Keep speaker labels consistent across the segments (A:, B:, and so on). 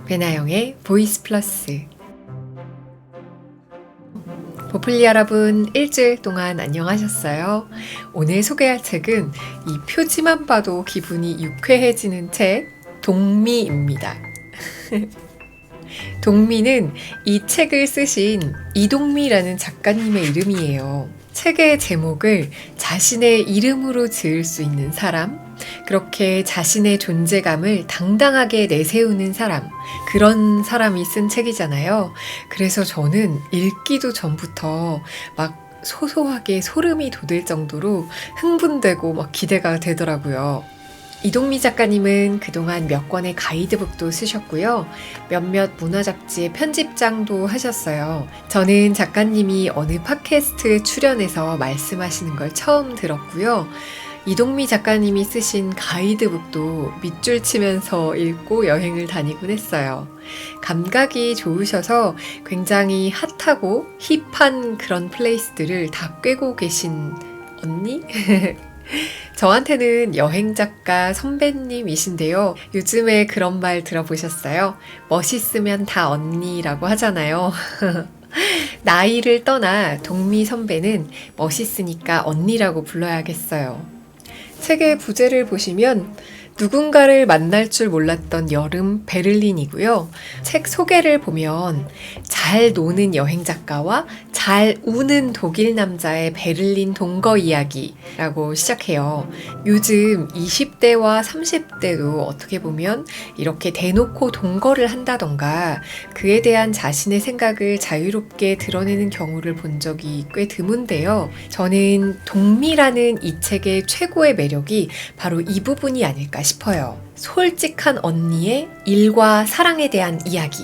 A: 배나영의 보이스 플러스. 보플리 여러분, 일주일 동안 안녕하셨어요? 오늘 소개할 책은 이 표지만 봐도 기분이 유쾌해지는 책, 동미입니다. 동미는 이 책을 쓰신 이동미라는 작가님의 이름이에요. 책의 제목을 자신의 이름으로 지을 수 있는 사람, 그렇게 자신의 존재감을 당당하게 내세우는 사람, 그런 사람이 쓴 책이잖아요. 그래서 저는 읽기도 전부터 막 소소하게 소름이 돋을 정도로 흥분되고 막 기대가 되더라고요. 이동미 작가님은 그동안 몇 권의 가이드북도 쓰셨고요. 몇몇 문화잡지의 편집장도 하셨어요. 저는 작가님이 어느 팟캐스트에 출연해서 말씀하시는 걸 처음 들었고요. 이동미 작가님이 쓰신 가이드북도 밑줄 치면서 읽고 여행을 다니곤 했어요. 감각이 좋으셔서 굉장히 핫하고 힙한 그런 플레이스들을 다 꿰고 계신 언니? 저한테는 여행작가 선배님이신데요. 요즘에 그런 말 들어보셨어요? 멋있으면 다 언니라고 하잖아요. 나이를 떠나 동미 선배는 멋있으니까 언니라고 불러야겠어요. 책의 부제를 보시면 누군가를 만날 줄 몰랐던 여름 베를린이고요. 책 소개를 보면 잘 노는 여행작가와 잘 우는 독일 남자의 베를린 동거 이야기라고 시작해요. 요즘 20대와 30대도 어떻게 보면 이렇게 대놓고 동거를 한다던가 그에 대한 자신의 생각을 자유롭게 드러내는 경우를 본 적이 꽤 드문데요. 저는 동미라는 이 책의 최고의 매력이 바로 이 부분이 아닐까 싶어요. 솔직한 언니의 일과 사랑에 대한 이야기.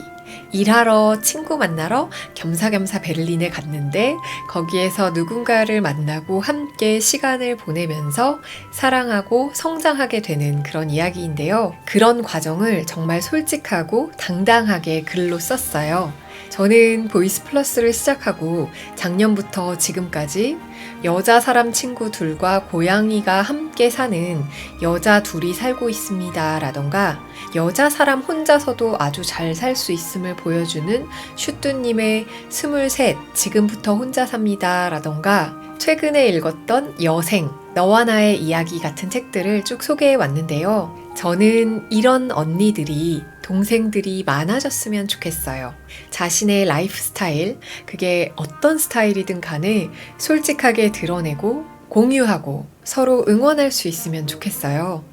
A: 일하러 친구 만나러 겸사겸사 베를린에 갔는데 거기에서 누군가를 만나고 함께 시간을 보내면서 사랑하고 성장하게 되는 그런 이야기인데요. 그런 과정을 정말 솔직하고 당당하게 글로 썼어요. 저는 보이스 플러스를 시작하고 작년부터 지금까지 여자 사람 친구 둘과 고양이가 함께 사는 여자 둘이 살고 있습니다 라던가 여자 사람 혼자서도 아주 잘 살 수 있음을 보여주는 슈뚜님의 23 지금부터 혼자 삽니다 라던가 최근에 읽었던 여생 너와 나의 이야기 같은 책들을 쭉 소개해 왔는데요. 저는 이런 언니들이 동생들이 많아졌으면 좋겠어요. 자신의 라이프 스타일, 그게 어떤 스타일이든 간에 솔직하게 드러내고 공유하고 서로 응원할 수 있으면 좋겠어요.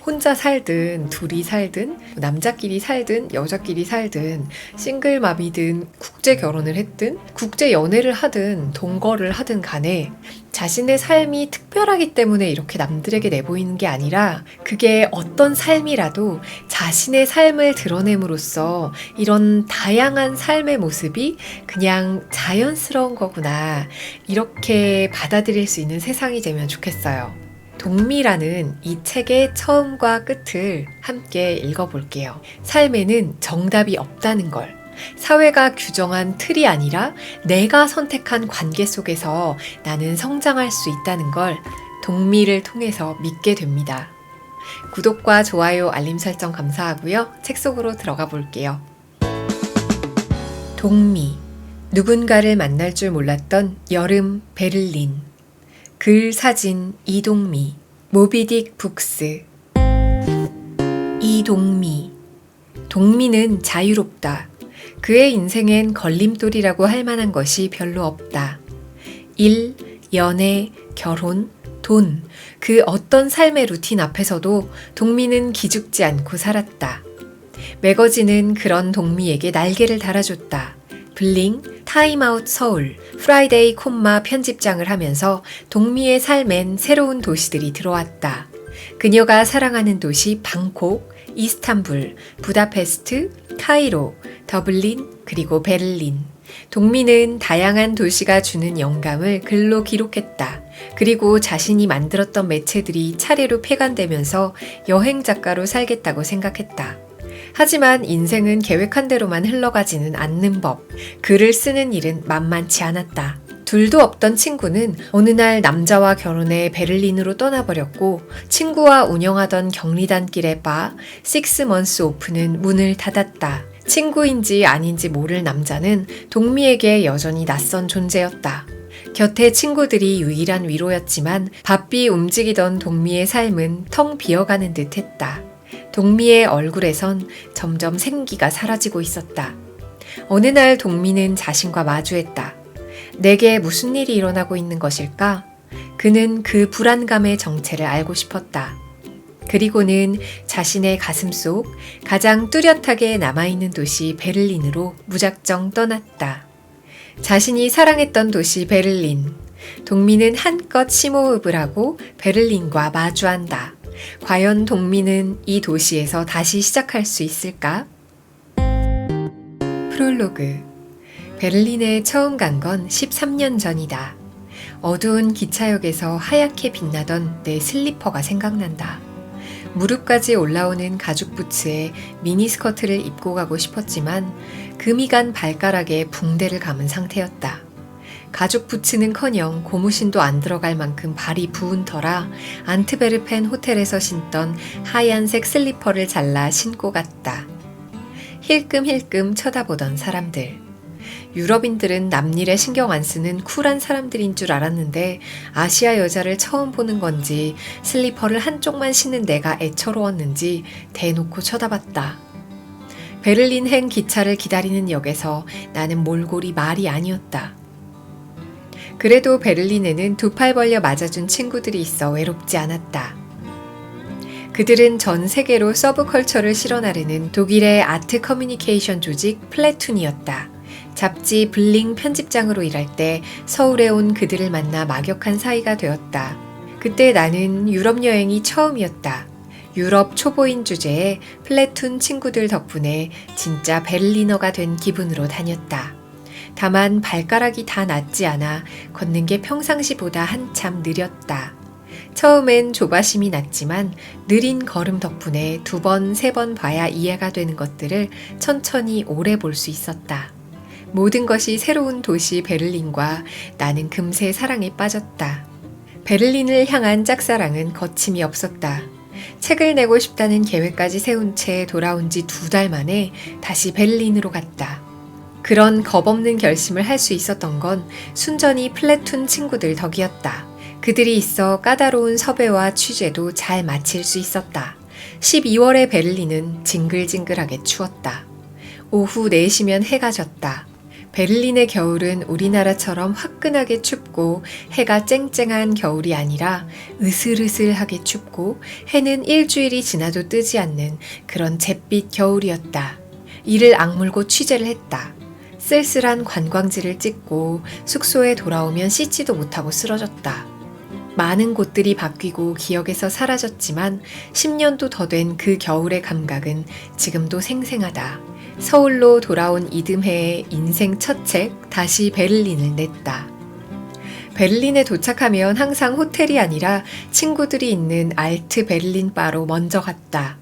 A: 혼자 살든 둘이 살든 남자끼리 살든 여자끼리 살든 싱글맘이든 국제 결혼을 했든 국제 연애를 하든 동거를 하든 간에 자신의 삶이 특별하기 때문에 이렇게 남들에게 내보이는 게 아니라 그게 어떤 삶이라도 자신의 삶을 드러냄으로써 이런 다양한 삶의 모습이 그냥 자연스러운 거구나 이렇게 받아들일 수 있는 세상이 되면 좋겠어요. 동미라는 이 책의 처음과 끝을 함께 읽어볼게요. 삶에는 정답이 없다는 걸, 사회가 규정한 틀이 아니라 내가 선택한 관계 속에서 나는 성장할 수 있다는 걸 동미를 통해서 믿게 됩니다. 구독과 좋아요, 알림 설정 감사하고요. 책 속으로 들어가 볼게요. 동미, 누군가를 만날 줄 몰랐던 여름 베를린. 글 사진 이동미, 모비딕 북스. 이동미. 동미는 자유롭다. 그의 인생엔 걸림돌이라고 할 만한 것이 별로 없다. 일, 연애, 결혼, 돈, 그 어떤 삶의 루틴 앞에서도 동미는 기죽지 않고 살았다. 매거진은 그런 동미에게 날개를 달아줬다. 블링, 타임아웃 서울, 프라이데이 콤마 편집장을 하면서 동미의 삶엔 새로운 도시들이 들어왔다. 그녀가 사랑하는 도시 방콕, 이스탄불, 부다페스트, 카이로, 더블린, 그리고 베를린. 동미는 다양한 도시가 주는 영감을 글로 기록했다. 그리고 자신이 만들었던 매체들이 차례로 폐간되면서 여행 작가로 살겠다고 생각했다. 하지만 인생은 계획한 대로만 흘러가지는 않는 법. 글을 쓰는 일은 만만치 않았다. 둘도 없던 친구는 어느 날 남자와 결혼해 베를린으로 떠나버렸고 친구와 운영하던 격리단길의 바 식스먼스 오프는 문을 닫았다. 친구인지 아닌지 모를 남자는 동미에게 여전히 낯선 존재였다. 곁에 친구들이 유일한 위로였지만 바삐 움직이던 동미의 삶은 텅 비어가는 듯 했다. 동미의 얼굴에선 점점 생기가 사라지고 있었다. 어느 날 동미는 자신과 마주했다. 내게 무슨 일이 일어나고 있는 것일까? 그는 그 불안감의 정체를 알고 싶었다. 그리고는 자신의 가슴 속 가장 뚜렷하게 남아있는 도시 베를린으로 무작정 떠났다. 자신이 사랑했던 도시 베를린. 동미는 한껏 심호흡을 하고 베를린과 마주한다. 과연 동미는 이 도시에서 다시 시작할 수 있을까? 프롤로그. 베를린에 처음 간 건 13년 전이다. 어두운 기차역에서 하얗게 빛나던 내 슬리퍼가 생각난다. 무릎까지 올라오는 가죽 부츠에 미니스커트를 입고 가고 싶었지만 금이 간 발가락에 붕대를 감은 상태였다. 가죽 부츠는커녕 고무신도 안 들어갈 만큼 발이 부은 터라 안트베르펜 호텔에서 신던 하얀색 슬리퍼를 잘라 신고 갔다. 힐끔힐끔 쳐다보던 사람들. 유럽인들은 남일에 신경 안 쓰는 쿨한 사람들인 줄 알았는데 아시아 여자를 처음 보는 건지 슬리퍼를 한쪽만 신는 내가 애처로웠는지 대놓고 쳐다봤다. 베를린행 기차를 기다리는 역에서 나는 몰골이 말이 아니었다. 그래도 베를린에는 두 팔 벌려 맞아준 친구들이 있어 외롭지 않았다. 그들은 전 세계로 서브컬처를 실어나르는 독일의 아트 커뮤니케이션 조직 플래툰이었다. 잡지 블링 편집장으로 일할 때 서울에 온 그들을 만나 막역한 사이가 되었다. 그때 나는 유럽 여행이 처음이었다. 유럽 초보인 주제에 플래툰 친구들 덕분에 진짜 베를리너가 된 기분으로 다녔다. 다만 발가락이 다 낫지 않아 걷는 게 평상시보다 한참 느렸다. 처음엔 조바심이 났지만 느린 걸음 덕분에 2번, 3번 봐야 이해가 되는 것들을 천천히 오래 볼 수 있었다. 모든 것이 새로운 도시 베를린과 나는 금세 사랑에 빠졌다. 베를린을 향한 짝사랑은 거침이 없었다. 책을 내고 싶다는 계획까지 세운 채 돌아온 지 2달 만에 다시 베를린으로 갔다. 그런 겁없는 결심을 할 수 있었던 건 순전히 플래툰 친구들 덕이었다. 그들이 있어 까다로운 섭외와 취재도 잘 마칠 수 있었다. 12월의 베를린은 징글징글하게 추웠다. 오후 4시면 해가 졌다. 베를린의 겨울은 우리나라처럼 화끈하게 춥고 해가 쨍쨍한 겨울이 아니라 으슬으슬하게 춥고 해는 일주일이 지나도 뜨지 않는 그런 잿빛 겨울이었다. 이를 악물고 취재를 했다. 쓸쓸한 관광지를 찍고 숙소에 돌아오면 씻지도 못하고 쓰러졌다. 많은 곳들이 바뀌고 기억에서 사라졌지만 10년도 더 된 그 겨울의 감각은 지금도 생생하다. 서울로 돌아온 이듬해의 인생 첫 책 다시 베를린을 냈다. 베를린에 도착하면 항상 호텔이 아니라 친구들이 있는 알트 베를린 바로 먼저 갔다.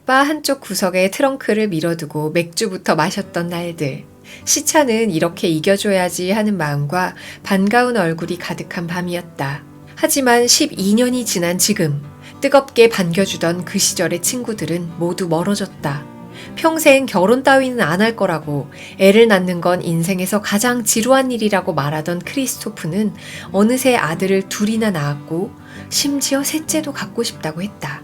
A: 바 한쪽 구석에 트렁크를 밀어두고 맥주부터 마셨던 날들. 시차는 이렇게 이겨줘야지 하는 마음과 반가운 얼굴이 가득한 밤이었다. 하지만 12년이 지난 지금 뜨겁게 반겨주던 그 시절의 친구들은 모두 멀어졌다. 평생 결혼 따위는 안 할 거라고 애를 낳는 건 인생에서 가장 지루한 일이라고 말하던 크리스토프는 어느새 아들을 2이나 낳았고 심지어 셋째도 갖고 싶다고 했다.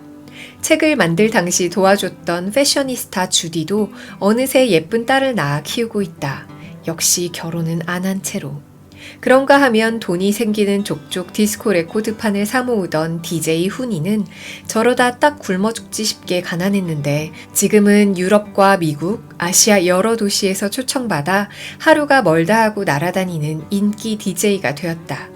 A: 책을 만들 당시 도와줬던 패셔니스타 주디도 어느새 예쁜 딸을 낳아 키우고 있다. 역시 결혼은 안 한 채로. 그런가 하면 돈이 생기는 족족 디스코 레코드판을 사모으던 DJ 훈이는 저러다 딱 굶어 죽지 싶게 가난했는데 지금은 유럽과 미국, 아시아 여러 도시에서 초청받아 하루가 멀다 하고 날아다니는 인기 DJ가 되었다.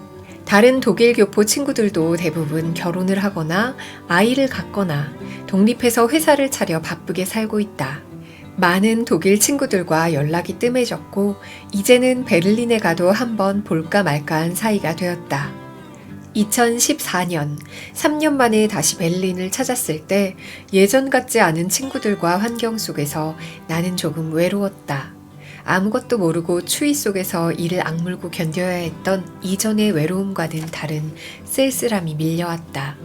A: 다른 독일 교포 친구들도 대부분 결혼을 하거나 아이를 갖거나 독립해서 회사를 차려 바쁘게 살고 있다. 많은 독일 친구들과 연락이 뜸해졌고 이제는 베를린에 가도 한번 볼까 말까한 사이가 되었다. 2014년 3년 만에 다시 베를린을 찾았을 때 예전 같지 않은 친구들과 환경 속에서 나는 조금 외로웠다. 아무것도 모르고 추위 속에서 이를 악물고 견뎌야 했던 이전의 외로움과는 다른 쓸쓸함이 밀려왔다.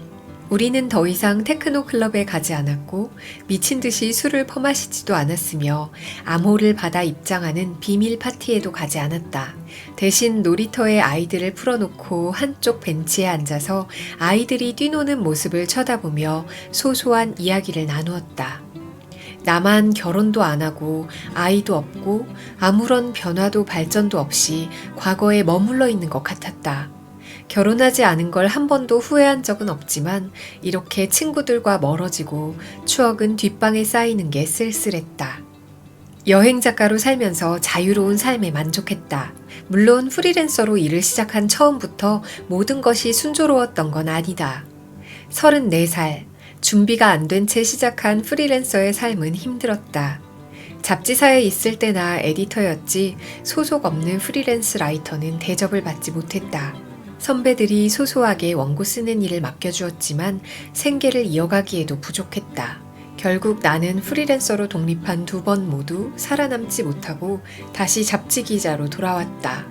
A: 우리는 더 이상 테크노 클럽에 가지 않았고 미친 듯이 술을 퍼마시지도 않았으며 암호를 받아 입장하는 비밀 파티에도 가지 않았다. 대신 놀이터에 아이들을 풀어놓고 한쪽 벤치에 앉아서 아이들이 뛰노는 모습을 쳐다보며 소소한 이야기를 나누었다. 나만 결혼도 안 하고 아이도 없고 아무런 변화도 발전도 없이 과거에 머물러 있는 것 같았다. 결혼하지 않은 걸 한 번도 후회한 적은 없지만 이렇게 친구들과 멀어지고 추억은 뒷방에 쌓이는 게 쓸쓸했다. 여행 작가로 살면서 자유로운 삶에 만족했다. 물론 프리랜서로 일을 시작한 처음부터 모든 것이 순조로웠던 건 아니다. 34살, 준비가 안 된 채 시작한 프리랜서의 삶은 힘들었다. 잡지사에 있을 때나 에디터였지 소속 없는 프리랜스 라이터는 대접을 받지 못했다. 선배들이 소소하게 원고 쓰는 일을 맡겨주었지만 생계를 이어가기에도 부족했다. 결국 나는 프리랜서로 독립한 2번 모두 살아남지 못하고 다시 잡지 기자로 돌아왔다.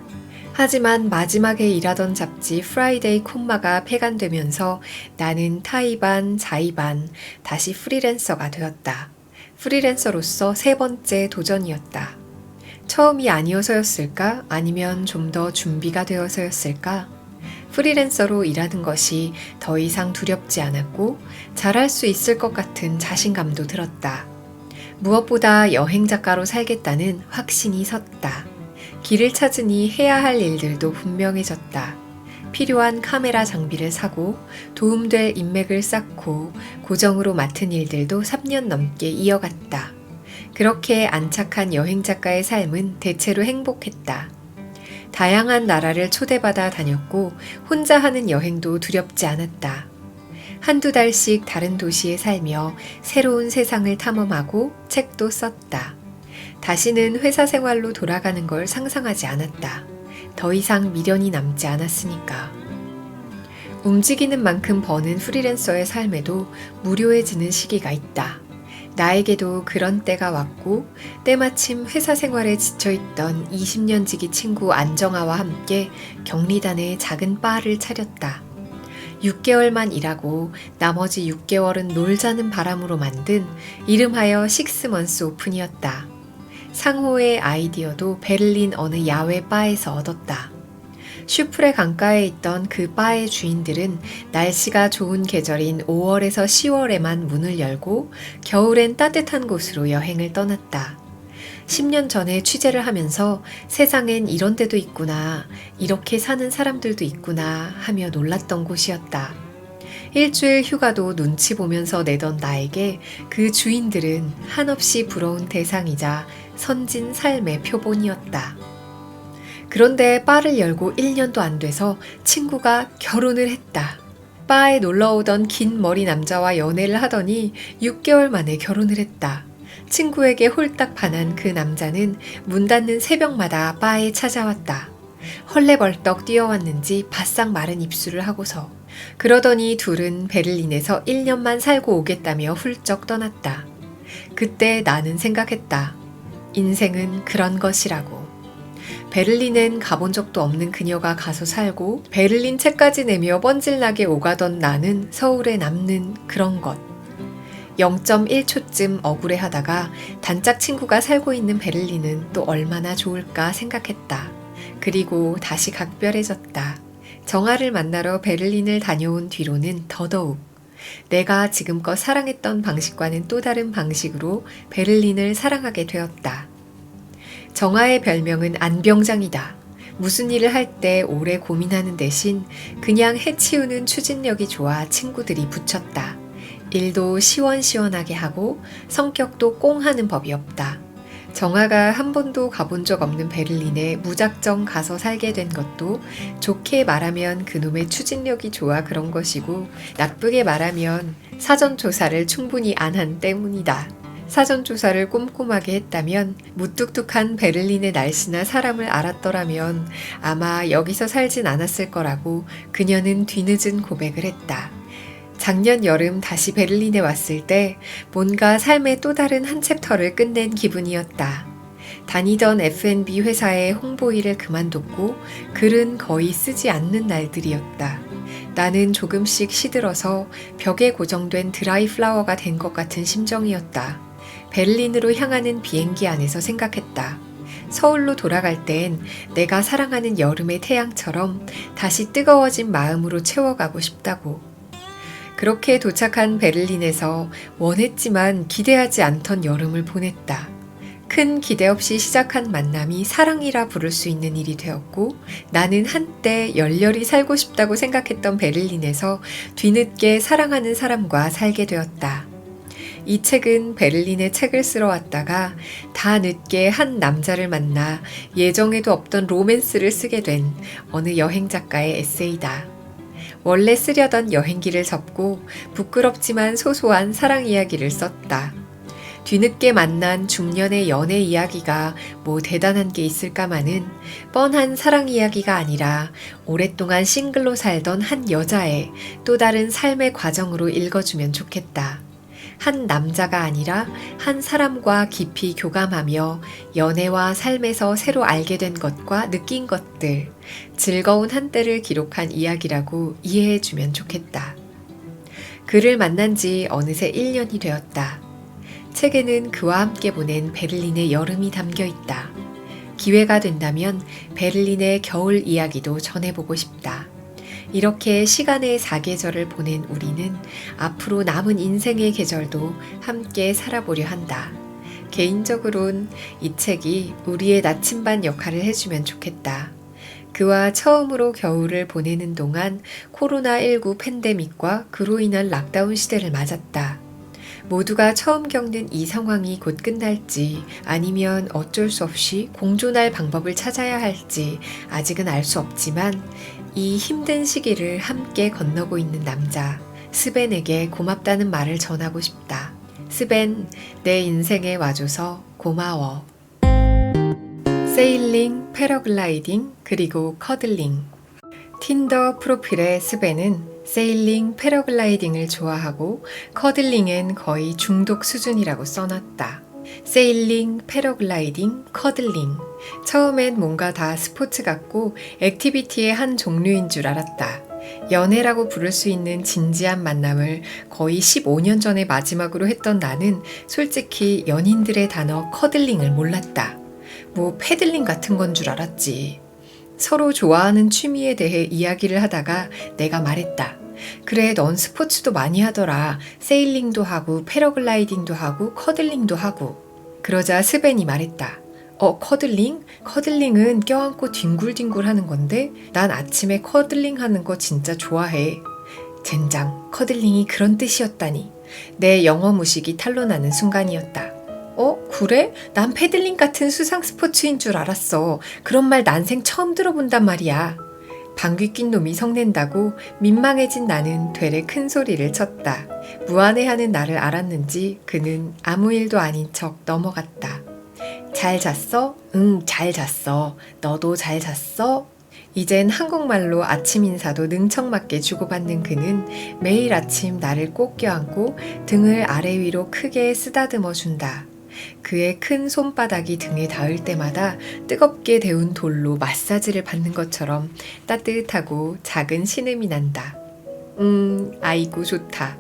A: 하지만 마지막에 일하던 잡지 프라이데이 콤마가 폐간되면서 나는 타이반, 자이반, 다시 프리랜서가 되었다. 프리랜서로서 3번째 도전이었다. 처음이 아니어서였을까? 아니면 좀 더 준비가 되어서였을까? 프리랜서로 일하는 것이 더 이상 두렵지 않았고 잘할 수 있을 것 같은 자신감도 들었다. 무엇보다 여행 작가로 살겠다는 확신이 섰다. 길을 찾으니 해야 할 일들도 분명해졌다. 필요한 카메라 장비를 사고 도움될 인맥을 쌓고 고정으로 맡은 일들도 3년 넘게 이어갔다. 그렇게 안착한 여행 작가의 삶은 대체로 행복했다. 다양한 나라를 초대받아 다녔고 혼자 하는 여행도 두렵지 않았다. 한두 달씩 다른 도시에 살며 새로운 세상을 탐험하고 책도 썼다. 다시는 회사 생활로 돌아가는 걸 상상하지 않았다. 더 이상 미련이 남지 않았으니까. 움직이는 만큼 버는 프리랜서의 삶에도 무료해지는 시기가 있다. 나에게도 그런 때가 왔고 때마침 회사 생활에 지쳐있던 20년 지기 친구 안정아와 함께 경리단에 작은 바를 차렸다. 6개월만 일하고 나머지 6개월은 놀자는 바람으로 만든 이름하여 식스먼스 오픈이었다. 상호의 아이디어도 베를린 어느 야외 바에서 얻었다. 슈프레 강가에 있던 그 바의 주인들은 날씨가 좋은 계절인 5월에서 10월에만 문을 열고 겨울엔 따뜻한 곳으로 여행을 떠났다. 10년 전에 취재를 하면서 세상엔 이런 데도 있구나, 이렇게 사는 사람들도 있구나 하며 놀랐던 곳이었다. 일주일 휴가도 눈치 보면서 내던 나에게 그 주인들은 한없이 부러운 대상이자 선진 삶의 표본이었다. 그런데 바를 열고 1년도 안 돼서 친구가 결혼을 했다. 바에 놀러오던 긴 머리 남자와 연애를 하더니 6개월 만에 결혼을 했다. 친구에게 홀딱 반한 그 남자는 문 닫는 새벽마다 바에 찾아왔다. 헐레벌떡 뛰어왔는지 바싹 마른 입술을 하고서. 그러더니 둘은 베를린에서 1년만 살고 오겠다며 훌쩍 떠났다. 그때 나는 생각했다. 인생은 그런 것이라고. 베를린엔 가본 적도 없는 그녀가 가서 살고 베를린 책까지 내며 뻔질나게 오가던 나는 서울에 남는 그런 것. 0.1초쯤 억울해하다가 단짝 친구가 살고 있는 베를린은 또 얼마나 좋을까 생각했다. 그리고 다시 각별해졌다. 정아를 만나러 베를린을 다녀온 뒤로는 더더욱 내가 지금껏 사랑했던 방식과는 또 다른 방식으로 베를린을 사랑하게 되었다. 정아의 별명은 안병장이다. 무슨 일을 할 때 오래 고민하는 대신 그냥 해치우는 추진력이 좋아 친구들이 붙였다. 일도 시원시원하게 하고 성격도 꽁하는 법이 없다. 정아가 한 번도 가본 적 없는 베를린에 무작정 가서 살게 된 것도 좋게 말하면 그놈의 추진력이 좋아 그런 것이고 나쁘게 말하면 사전조사를 충분히 안 한 때문이다. 사전조사를 꼼꼼하게 했다면 무뚝뚝한 베를린의 날씨나 사람을 알았더라면 아마 여기서 살진 않았을 거라고 그녀는 뒤늦은 고백을 했다. 작년 여름 다시 베를린에 왔을 때 뭔가 삶의 또 다른 한 챕터를 끝낸 기분이었다. 다니던 F&B 회사의 홍보 일을 그만뒀고 글은 거의 쓰지 않는 날들이었다. 나는 조금씩 시들어서 벽에 고정된 드라이 플라워가 된 것 같은 심정이었다. 베를린으로 향하는 비행기 안에서 생각했다. 서울로 돌아갈 땐 내가 사랑하는 여름의 태양처럼 다시 뜨거워진 마음으로 채워가고 싶다고. 그렇게 도착한 베를린에서 원했지만 기대하지 않던 여름을 보냈다. 큰 기대 없이 시작한 만남이 사랑이라 부를 수 있는 일이 되었고, 나는 한때 열렬히 살고 싶다고 생각했던 베를린에서 뒤늦게 사랑하는 사람과 살게 되었다. 이 책은 베를린에 책을 쓰러 왔다가 다 늦게 한 남자를 만나 예정에도 없던 로맨스를 쓰게 된 어느 여행 작가의 에세이다. 원래 쓰려던 여행기를 접고 부끄럽지만 소소한 사랑 이야기를 썼다. 뒤늦게 만난 중년의 연애 이야기가 뭐 대단한 게 있을까마는 뻔한 사랑 이야기가 아니라 오랫동안 싱글로 살던 한 여자의 또 다른 삶의 과정으로 읽어주면 좋겠다. 한 남자가 아니라 한 사람과 깊이 교감하며 연애와 삶에서 새로 알게 된 것과 느낀 것들, 즐거운 한때를 기록한 이야기라고 이해해주면 좋겠다. 그를 만난 지 어느새 1년이 되었다. 책에는 그와 함께 보낸 베를린의 여름이 담겨 있다. 기회가 된다면 베를린의 겨울 이야기도 전해보고 싶다. 이렇게 시간의 사계절을 보낸 우리는 앞으로 남은 인생의 계절도 함께 살아보려 한다. 개인적으론 이 책이 우리의 나침반 역할을 해주면 좋겠다. 그와 처음으로 겨울을 보내는 동안 코로나19 팬데믹과 그로 인한 락다운 시대를 맞았다. 모두가 처음 겪는 이 상황이 곧 끝날지 아니면 어쩔 수 없이 공존할 방법을 찾아야 할지 아직은 알 수 없지만 이 힘든 시기를 함께 건너고 있는 남자 스벤에게 고맙다는 말을 전하고 싶다. 스벤, 내 인생에 와줘서 고마워. 세일링, 패러글라이딩, 그리고 커들링. 틴더 프로필의 스벤은 세일링, 패러글라이딩을 좋아하고 커들링엔 거의 중독 수준이라고 써놨다. 세일링, 패러글라이딩, 커들링. 처음엔 뭔가 다 스포츠 같고 액티비티의 한 종류인 줄 알았다. 연애라고 부를 수 있는 진지한 만남을 거의 15년 전에 마지막으로 했던 나는 솔직히 연인들의 단어 커들링을 몰랐다. 뭐 패들링 같은 건 줄 알았지. 서로 좋아하는 취미에 대해 이야기를 하다가 내가 말했다. 그래, 넌 스포츠도 많이 하더라. 세일링도 하고 패러글라이딩도 하고 커들링도 하고. 그러자 스벤이 말했다. 커들링? 커들링은 껴안고 뒹굴뒹굴 하는 건데 난 아침에 커들링 하는 거 진짜 좋아해. 젠장, 커들링이 그런 뜻이었다니. 내 영어 무식이 탄로나는 순간이었다. 그래? 난 패들링 같은 수상 스포츠인 줄 알았어. 그런 말 난생 처음 들어본단 말이야. 방귀 낀 놈이 성낸다고 민망해진 나는 되레 큰 소리를 쳤다. 무안해하는 나를 알았는지 그는 아무 일도 아닌 척 넘어갔다. 잘 잤어? 응, 잘 잤어. 너도 잘 잤어? 이젠 한국말로 아침 인사도 능청맞게 주고받는 그는 매일 아침 나를 꼭 껴안고 등을 아래 위로 크게 쓰다듬어 준다. 그의 큰 손바닥이 등에 닿을 때마다 뜨겁게 데운 돌로 마사지를 받는 것처럼 따뜻하고 작은 신음이 난다. 아이고 좋다.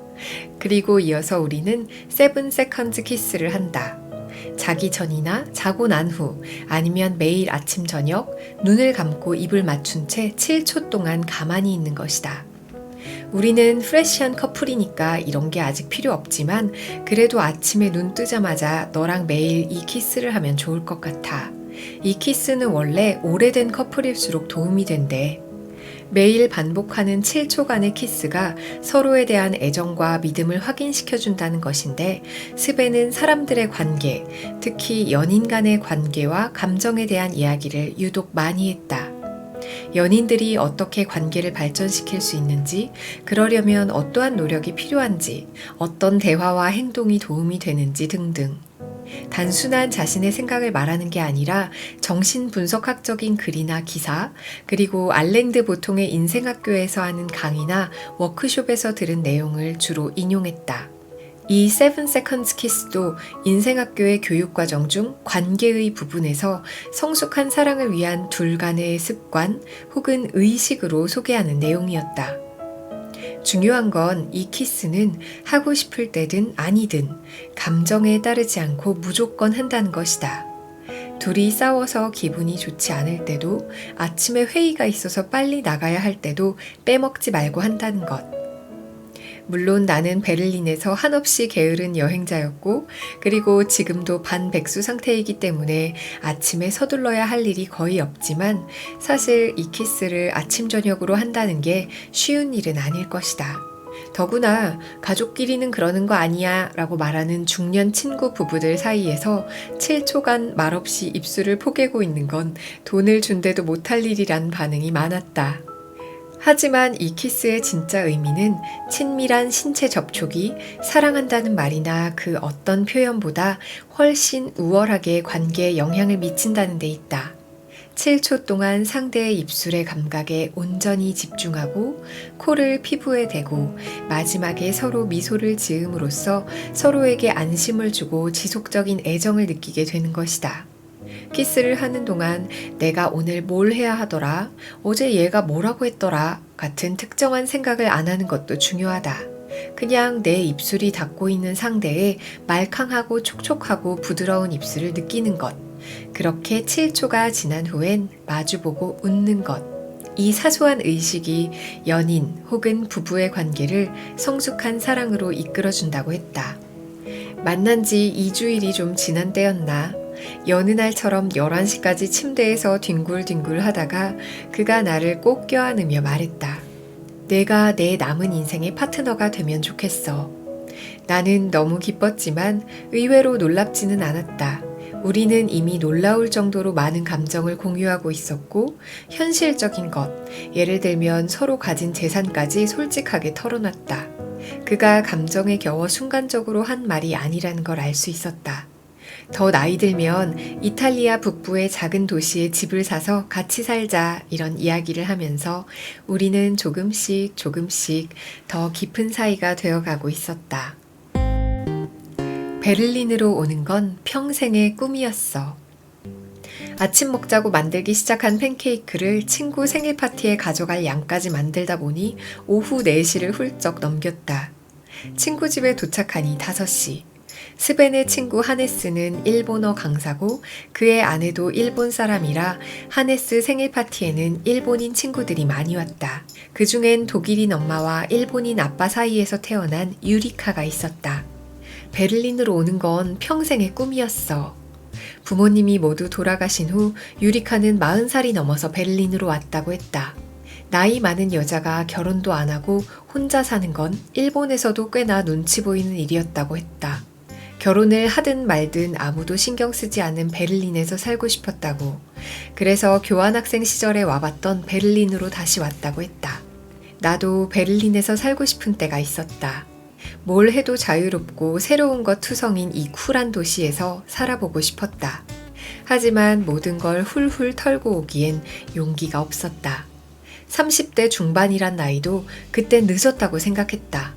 A: 그리고 이어서 우리는 7 seconds 키스를 한다. 자기 전이나 자고 난 후 아니면 매일 아침 저녁 눈을 감고 입을 맞춘 채 7초 동안 가만히 있는 것이다. 우리는 프레시한 커플이니까 이런 게 아직 필요 없지만 그래도 아침에 눈 뜨자마자 너랑 매일 이 키스를 하면 좋을 것 같아. 이 키스는 원래 오래된 커플일수록 도움이 된대. 매일 반복하는 7초간의 키스가 서로에 대한 애정과 믿음을 확인시켜준다는 것인데 스벤은 사람들의 관계, 특히 연인 간의 관계와 감정에 대한 이야기를 유독 많이 했다. 연인들이 어떻게 관계를 발전시킬 수 있는지, 그러려면 어떠한 노력이 필요한지, 어떤 대화와 행동이 도움이 되는지 등등. 단순한 자신의 생각을 말하는 게 아니라 정신분석학적인 글이나 기사, 그리고 알랭드 보통의 인생학교에서 하는 강의나 워크숍에서 들은 내용을 주로 인용했다. 이 7 seconds kiss도 인생학교의 교육과정 중 관계의 부분에서 성숙한 사랑을 위한 둘 간의 습관 혹은 의식으로 소개하는 내용이었다. 중요한 건 이 키스는 하고 싶을 때든 아니든 감정에 따르지 않고 무조건 한다는 것이다. 둘이 싸워서 기분이 좋지 않을 때도, 아침에 회의가 있어서 빨리 나가야 할 때도 빼먹지 말고 한다는 것. 물론 나는 베를린에서 한없이 게으른 여행자였고, 그리고 지금도 반백수 상태이기 때문에 아침에 서둘러야 할 일이 거의 없지만, 사실 이 키스를 아침 저녁으로 한다는 게 쉬운 일은 아닐 것이다. 더구나 가족끼리는 그러는 거 아니야 라고 말하는 중년 친구 부부들 사이에서 7초간 말없이 입술을 포개고 있는 건 돈을 준대도 못할 일이란 반응이 많았다. 하지만 이 키스의 진짜 의미는 친밀한 신체 접촉이 사랑한다는 말이나 그 어떤 표현보다 훨씬 우월하게 관계에 영향을 미친다는 데 있다. 7초 동안 상대의 입술의 감각에 온전히 집중하고 코를 피부에 대고 마지막에 서로 미소를 지음으로써 서로에게 안심을 주고 지속적인 애정을 느끼게 되는 것이다. 키스를 하는 동안 내가 오늘 뭘 해야 하더라, 어제 얘가 뭐라고 했더라 같은 특정한 생각을 안 하는 것도 중요하다. 그냥 내 입술이 닿고 있는 상대의 말캉하고 촉촉하고 부드러운 입술을 느끼는 것. 그렇게 7초가 지난 후엔 마주보고 웃는 것. 이 사소한 의식이 연인 혹은 부부의 관계를 성숙한 사랑으로 이끌어준다고 했다. 만난 지 2주일이 좀 지난 때였나? 여느 날처럼 11시까지 침대에서 뒹굴뒹굴 하다가 그가 나를 꼭 껴안으며 말했다. 내가 내 남은 인생의 파트너가 되면 좋겠어. 나는 너무 기뻤지만 의외로 놀랍지는 않았다. 우리는 이미 놀라울 정도로 많은 감정을 공유하고 있었고, 현실적인 것, 예를 들면 서로 가진 재산까지 솔직하게 털어놨다. 그가 감정에 겨워 순간적으로 한 말이 아니라는 걸 알 수 있었다. 더 나이 들면 이탈리아 북부의 작은 도시에 집을 사서 같이 살자 이런 이야기를 하면서 우리는 조금씩 더 깊은 사이가 되어가고 있었다. 베를린으로 오는 건 평생의 꿈이었어. 아침 먹자고 만들기 시작한 팬케이크를 친구 생일 파티에 가져갈 양까지 만들다 보니 오후 4시를 훌쩍 넘겼다. 친구 집에 도착하니 5시. 스벤의 친구 하네스는 일본어 강사고 그의 아내도 일본 사람이라 하네스 생일 파티에는 일본인 친구들이 많이 왔다. 그 중엔 독일인 엄마와 일본인 아빠 사이에서 태어난 유리카가 있었다. 베를린으로 오는 건 평생의 꿈이었어. 부모님이 모두 돌아가신 후 유리카는 40살이 넘어서 베를린으로 왔다고 했다. 나이 많은 여자가 결혼도 안 하고 혼자 사는 건 일본에서도 꽤나 눈치 보이는 일이었다고 했다. 결혼을 하든 말든 아무도 신경 쓰지 않는 베를린에서 살고 싶었다고. 그래서 교환학생 시절에 와봤던 베를린으로 다시 왔다고 했다. 나도 베를린에서 살고 싶은 때가 있었다. 뭘 해도 자유롭고 새로운 것 투성인 이 쿨한 도시에서 살아보고 싶었다. 하지만 모든 걸 훌훌 털고 오기엔 용기가 없었다. 30대 중반이란 나이도 그때 늦었다고 생각했다.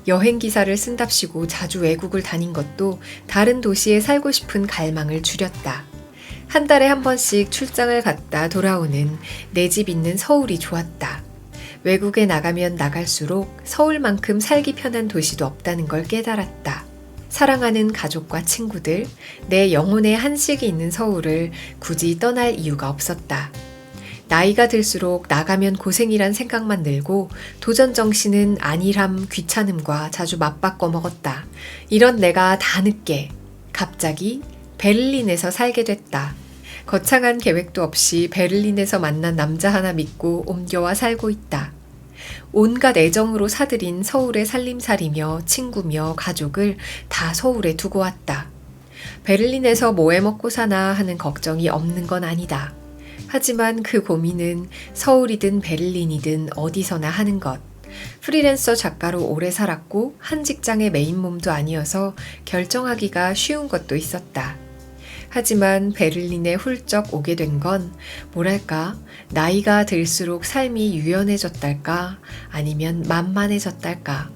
A: 여행기사를 쓴답시고 자주 외국을 다닌 것도 다른 도시에 살고 싶은 갈망을 줄였다. 한 달에 한 번씩 출장을 갔다 돌아오는 내 집 있는 서울이 좋았다. 외국에 나가면 나갈수록 서울만큼 살기 편한 도시도 없다는 걸 깨달았다. 사랑하는 가족과 친구들, 내 영혼의 한식이 있는 서울을 굳이 떠날 이유가 없었다. 나이가 들수록 나가면 고생이란 생각만 늘고 도전 정신은 안일함, 귀찮음과 자주 맞바꿔 먹었다. 이런 내가 다 늦게 갑자기 베를린에서 살게 됐다. 거창한 계획도 없이 베를린에서 만난 남자 하나 믿고 옮겨와 살고 있다. 온갖 애정으로 사들인 서울의 살림살이며 친구며 가족을 다 서울에 두고 왔다. 베를린에서 뭐 해먹고 사나 하는 걱정이 없는 건 아니다. 하지만 그 고민은 서울이든 베를린이든 어디서나 하는 것. 프리랜서 작가로 오래 살았고 한 직장의 메인몸도 아니어서 결정하기가 쉬운 것도 있었다. 하지만 베를린에 훌쩍 오게 된 건 뭐랄까, 나이가 들수록 삶이 유연해졌달까 아니면 만만해졌달까.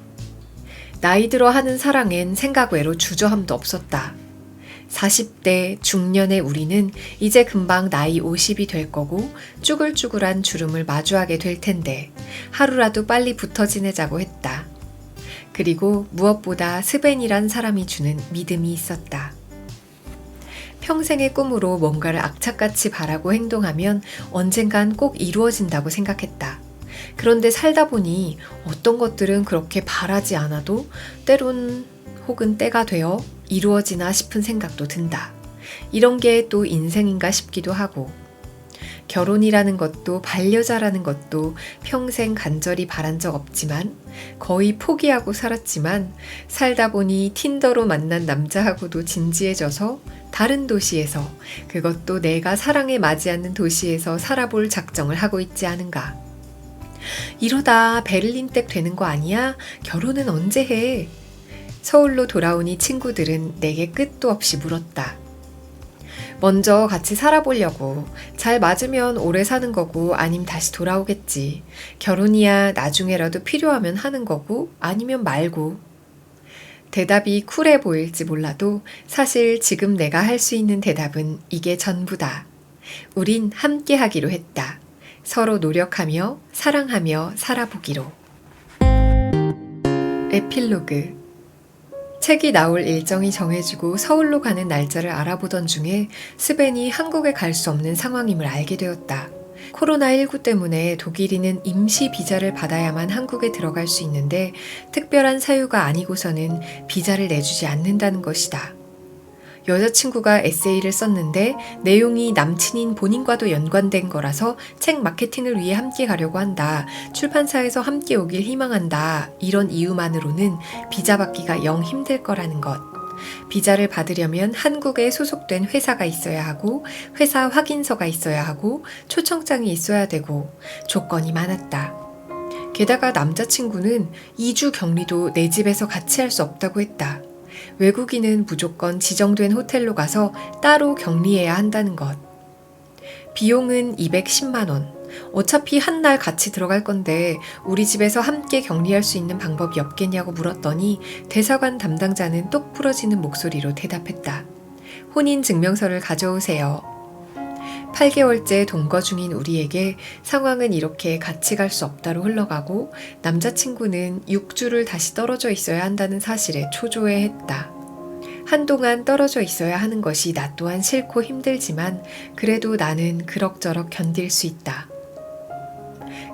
A: 나이 들어 하는 사랑엔 생각 외로 주저함도 없었다. 40대 중년의 우리는 이제 금방 나이 50이 될 거고 쭈글쭈글한 주름을 마주하게 될 텐데 하루라도 빨리 붙어 지내자고 했다. 그리고 무엇보다 스벤이란 사람이 주는 믿음이 있었다. 평생의 꿈으로 뭔가를 악착같이 바라고 행동하면 언젠간 꼭 이루어진다고 생각했다. 그런데 살다 보니 어떤 것들은 그렇게 바라지 않아도 때론 혹은 때가 되어 이루어지나 싶은 생각도 든다. 이런 게 또 인생인가 싶기도 하고, 결혼이라는 것도 반려자라는 것도 평생 간절히 바란 적 없지만 거의 포기하고 살았지만 살다 보니 틴더로 만난 남자하고도 진지해져서 다른 도시에서, 그것도 내가 사랑에 맞이하는 도시에서 살아볼 작정을 하고 있지 않은가. 이러다 베를린댁 되는 거 아니야? 결혼은 언제 해? 서울로 돌아오니 친구들은 내게 끝도 없이 물었다. 먼저 같이 살아보려고. 잘 맞으면 오래 사는 거고 아님 다시 돌아오겠지. 결혼이야 나중에라도 필요하면 하는 거고 아니면 말고. 대답이 쿨해 보일지 몰라도 사실 지금 내가 할 수 있는 대답은 이게 전부다. 우린 함께 하기로 했다. 서로 노력하며 사랑하며 살아보기로. 에필로그. 책이 나올 일정이 정해지고 서울로 가는 날짜를 알아보던 중에 스벤이 한국에 갈 수 없는 상황임을 알게 되었다. 코로나19 때문에 독일인은 임시 비자를 받아야만 한국에 들어갈 수 있는데 특별한 사유가 아니고서는 비자를 내주지 않는다는 것이다. 여자친구가 에세이를 썼는데 내용이 남친인 본인과도 연관된 거라서 책 마케팅을 위해 함께 가려고 한다. 출판사에서 함께 오길 희망한다. 이런 이유만으로는 비자 받기가 영 힘들 거라는 것. 비자를 받으려면 한국에 소속된 회사가 있어야 하고 회사 확인서가 있어야 하고 초청장이 있어야 되고 조건이 많았다. 게다가 남자친구는 2주 격리도 내 집에서 같이 할 수 없다고 했다. 외국인은 무조건 지정된 호텔로 가서 따로 격리해야 한다는 것. 비용은 210만 원. 어차피 한 날 같이 들어갈 건데 우리 집에서 함께 격리할 수 있는 방법이 없겠냐고 물었더니 대사관 담당자는 똑 부러지는 목소리로 대답했다. 혼인증명서를 가져오세요. 8개월째 동거 중인 우리에게 상황은 이렇게 같이 갈 수 없다로 흘러가고 남자친구는 6주를 다시 떨어져 있어야 한다는 사실에 초조해했다. 한동안 떨어져 있어야 하는 것이 나 또한 싫고 힘들지만 그래도 나는 그럭저럭 견딜 수 있다.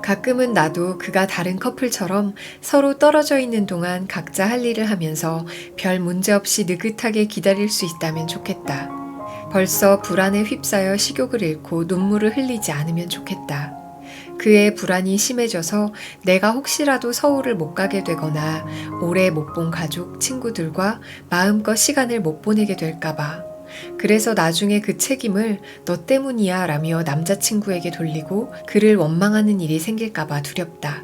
A: 가끔은 나도 그가 다른 커플처럼 서로 떨어져 있는 동안 각자 할 일을 하면서 별 문제 없이 느긋하게 기다릴 수 있다면 좋겠다. 벌써 불안에 휩싸여 식욕을 잃고 눈물을 흘리지 않으면 좋겠다. 그의 불안이 심해져서 내가 혹시라도 서울을 못 가게 되거나 오래 못 본 가족, 친구들과 마음껏 시간을 못 보내게 될까봐. 그래서 나중에 그 책임을 너 때문이야 라며 남자친구에게 돌리고 그를 원망하는 일이 생길까봐 두렵다.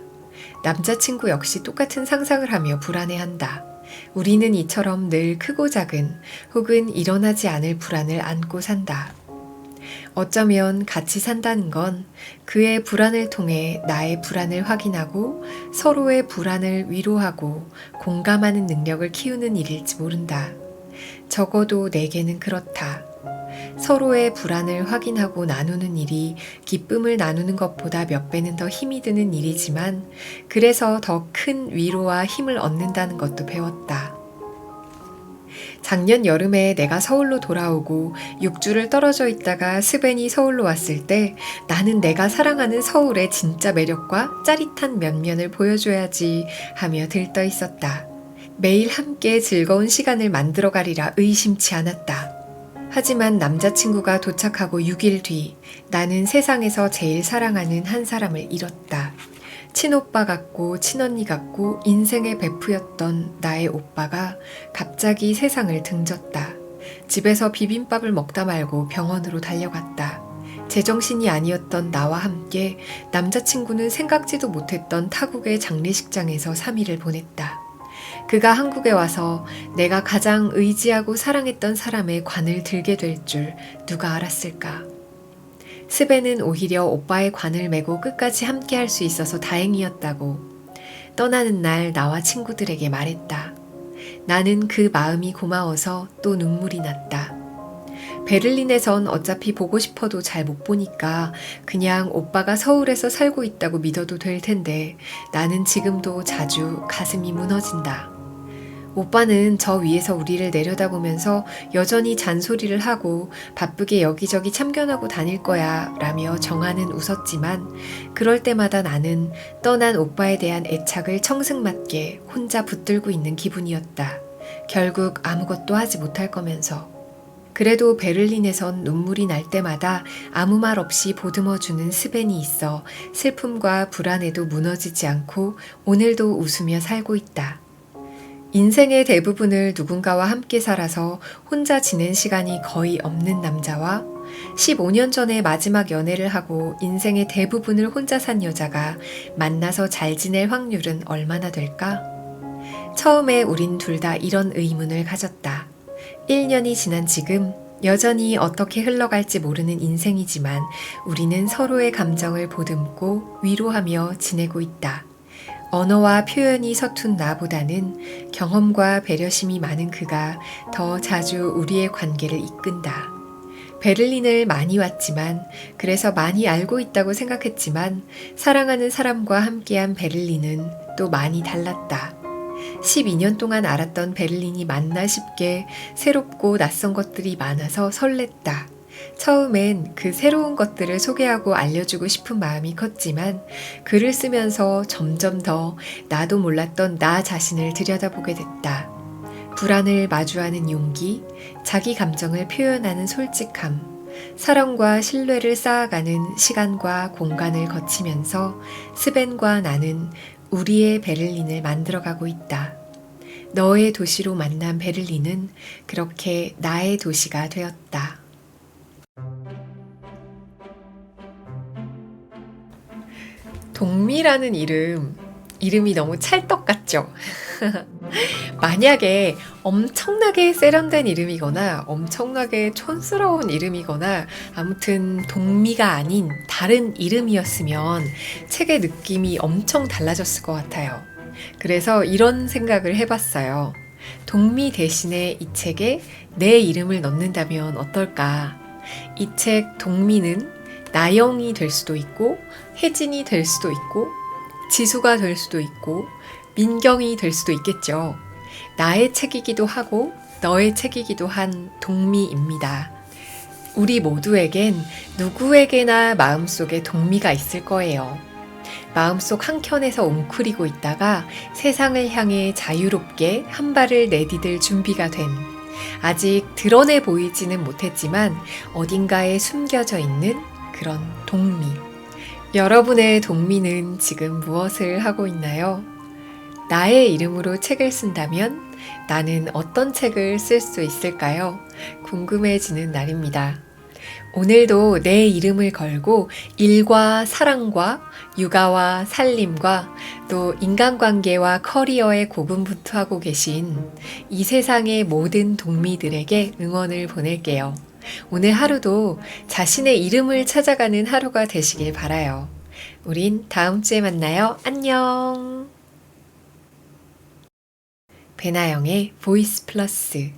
A: 남자친구 역시 똑같은 상상을 하며 불안해한다. 우리는 이처럼 늘 크고 작은 혹은 일어나지 않을 불안을 안고 산다. 어쩌면 같이 산다는 건 그의 불안을 통해 나의 불안을 확인하고 서로의 불안을 위로하고 공감하는 능력을 키우는 일일지 모른다. 적어도 내게는 그렇다. 서로의 불안을 확인하고 나누는 일이 기쁨을 나누는 것보다 몇 배는 더 힘이 드는 일이지만 그래서 더 큰 위로와 힘을 얻는다는 것도 배웠다. 작년 여름에 내가 서울로 돌아오고 6주를 떨어져 있다가 스벤이 서울로 왔을 때 나는 내가 사랑하는 서울의 진짜 매력과 짜릿한 면면을 보여줘야지 하며 들떠 있었다. 매일 함께 즐거운 시간을 만들어 가리라 의심치 않았다. 하지만 남자친구가 도착하고 6일 뒤 나는 세상에서 제일 사랑하는 한 사람을 잃었다. 친오빠 같고 친언니 같고 인생의 베프였던 나의 오빠가 갑자기 세상을 등졌다. 집에서 비빔밥을 먹다 말고 병원으로 달려갔다. 제정신이 아니었던 나와 함께 남자친구는 생각지도 못했던 타국의 장례식장에서 3일을 보냈다. 그가 한국에 와서 내가 가장 의지하고 사랑했던 사람의 관을 들게 될 줄 누가 알았을까? 스벤은 오히려 오빠의 관을 메고 끝까지 함께 할 수 있어서 다행이었다고 떠나는 날 나와 친구들에게 말했다. 나는 그 마음이 고마워서 또 눈물이 났다. 베를린에선 어차피 보고 싶어도 잘 못 보니까 그냥 오빠가 서울에서 살고 있다고 믿어도 될 텐데 나는 지금도 자주 가슴이 무너진다. 오빠는 저 위에서 우리를 내려다보면서 여전히 잔소리를 하고 바쁘게 여기저기 참견하고 다닐 거야 라며 정하는 웃었지만 그럴 때마다 나는 떠난 오빠에 대한 애착을 청승맞게 혼자 붙들고 있는 기분이었다. 결국 아무것도 하지 못할 거면서. 그래도 베를린에선 눈물이 날 때마다 아무 말 없이 보듬어주는 스벤이 있어 슬픔과 불안에도 무너지지 않고 오늘도 웃으며 살고 있다. 인생의 대부분을 누군가와 함께 살아서 혼자 지낸 시간이 거의 없는 남자와 15년 전에 마지막 연애를 하고 인생의 대부분을 혼자 산 여자가 만나서 잘 지낼 확률은 얼마나 될까? 처음에 우린 둘 다 이런 의문을 가졌다. 1년이 지난 지금 여전히 어떻게 흘러갈지 모르는 인생이지만 우리는 서로의 감정을 보듬고 위로하며 지내고 있다. 언어와 표현이 서툰 나보다는 경험과 배려심이 많은 그가 더 자주 우리의 관계를 이끈다. 베를린을 많이 왔지만 그래서 많이 알고 있다고 생각했지만 사랑하는 사람과 함께한 베를린은 또 많이 달랐다. 12년 동안 알았던 베를린이 맞나 싶게 새롭고 낯선 것들이 많아서 설렜다. 처음엔 그 새로운 것들을 소개하고 알려주고 싶은 마음이 컸지만 글을 쓰면서 점점 더 나도 몰랐던 나 자신을 들여다보게 됐다. 불안을 마주하는 용기, 자기 감정을 표현하는 솔직함, 사랑과 신뢰를 쌓아가는 시간과 공간을 거치면서 스벤과 나는 우리의 베를린을 만들어가고 있다. 너의 도시로 만난 베를린은 그렇게 나의 도시가 되었다. 동미라는 이름이 너무 찰떡 같죠? 만약에 엄청나게 세련된 이름이거나 엄청나게 촌스러운 이름이거나 아무튼 동미가 아닌 다른 이름이었으면 책의 느낌이 엄청 달라졌을 것 같아요. 그래서 이런 생각을 해봤어요. 동미 대신에 이 책에 내 이름을 넣는다면 어떨까? 이 책 동미는 나영이 될 수도 있고 혜진이 될 수도 있고 지수가 될 수도 있고 민경이 될 수도 있겠죠. 나의 책이기도 하고 너의 책이기도 한 동미입니다. 우리 모두에겐 누구에게나 마음속에 동미가 있을 거예요. 마음속 한켠에서 웅크리고 있다가 세상을 향해 자유롭게 한 발을 내디딜 준비가 된 아직 드러내 보이지는 못했지만 어딘가에 숨겨져 있는 그런 동미. 여러분의 동미는 지금 무엇을 하고 있나요? 나의 이름으로 책을 쓴다면 나는 어떤 책을 쓸 수 있을까요? 궁금해지는 날입니다. 오늘도 내 이름을 걸고 일과 사랑과 육아와 살림과 또 인간관계와 커리어에 고군분투하고 계신 이 세상의 모든 동미들에게 응원을 보낼게요. 오늘 하루도 자신의 이름을 찾아가는 하루가 되시길 바라요. 우린 다음 주에 만나요. 안녕. 배나영의 보이스 플러스